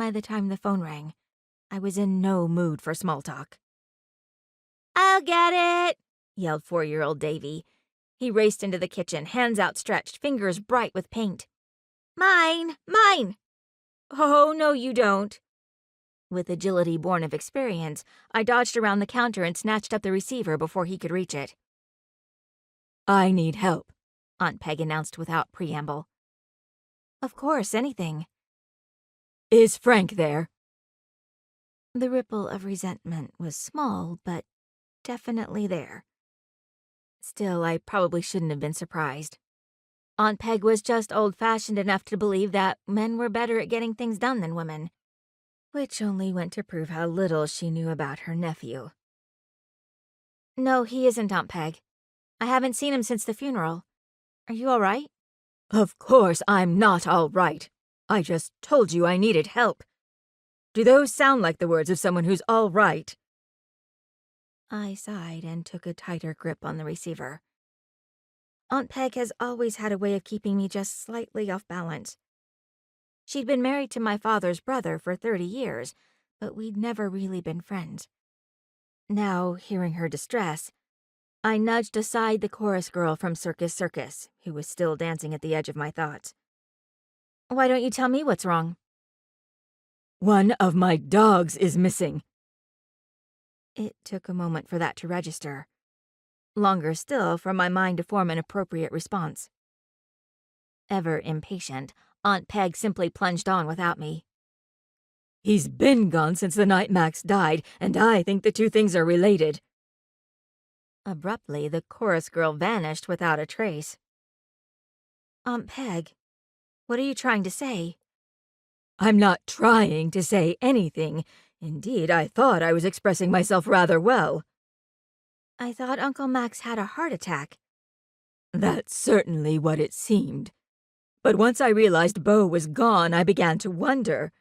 By the time the phone rang, I was in no mood for small talk. "I'll get it!" yelled 4-year-old Davy. He raced into the kitchen, hands outstretched, fingers bright with paint. "Mine! Mine!" "Oh, no you don't." With agility born of experience, I dodged around the counter and snatched up the receiver before he could reach it. "I need help," Aunt Peg announced without preamble. "Of course, anything." "Is Frank there?" The ripple of resentment was small, but definitely there. Still, I probably shouldn't have been surprised. Aunt Peg was just old-fashioned enough to believe that men were better at getting things done than women, which only went to prove how little she knew about her nephew. "No, he isn't, Aunt Peg. I haven't seen him since the funeral. Are you all right?" "Of course I'm not all right. I just told you I needed help. Do those sound like the words of someone who's all right?" I sighed and took a tighter grip on the receiver. Aunt Peg has always had a way of keeping me just slightly off balance. She'd been married to my father's brother for 30 years, but we'd never really been friends. Now, hearing her distress, I nudged aside the chorus girl from Circus Circus, who was still dancing at the edge of my thoughts. "Why don't you tell me what's wrong?" "One of my dogs is missing." It took a moment for that to register. Longer still for my mind to form an appropriate response. Ever impatient, Aunt Peg simply plunged on without me. "He's been gone since the night Max died, and I think the two things are related." Abruptly, the chorus girl vanished without a trace. "Aunt Peg, what are you trying to say?" "I'm not trying to say anything. Indeed, I thought I was expressing myself rather well." "I thought Uncle Max had a heart attack." "That's certainly what it seemed. But once I realized Beau was gone, I began to wonder.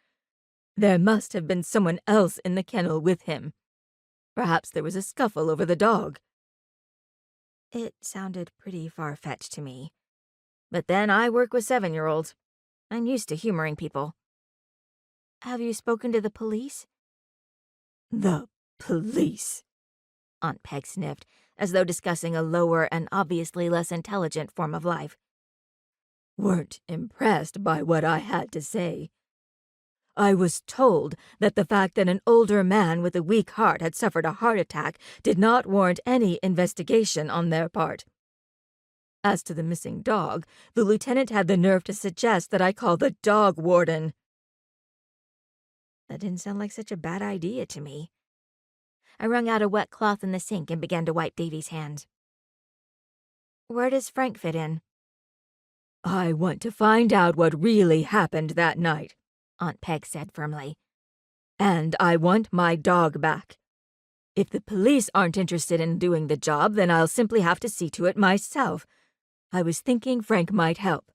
There must have been someone else in the kennel with him. Perhaps there was a scuffle over the dog." It sounded pretty far-fetched to me. But then I work with 7-year-olds. I'm used to humoring people. "Have you spoken to the police?" "The police," Aunt Peg sniffed, as though discussing a lower and obviously less intelligent form of life. "Weren't impressed by what I had to say. I was told that the fact that an older man with a weak heart had suffered a heart attack did not warrant any investigation on their part. As to the missing dog, the lieutenant had the nerve to suggest that I call the dog warden." That didn't sound like such a bad idea to me. I wrung out a wet cloth in the sink and began to wipe Davy's hands. "Where does Frank fit in?" "I want to find out what really happened that night," Aunt Peg said firmly. "And I want my dog back. If the police aren't interested in doing the job, then I'll simply have to see to it myself. I was thinking Frank might help."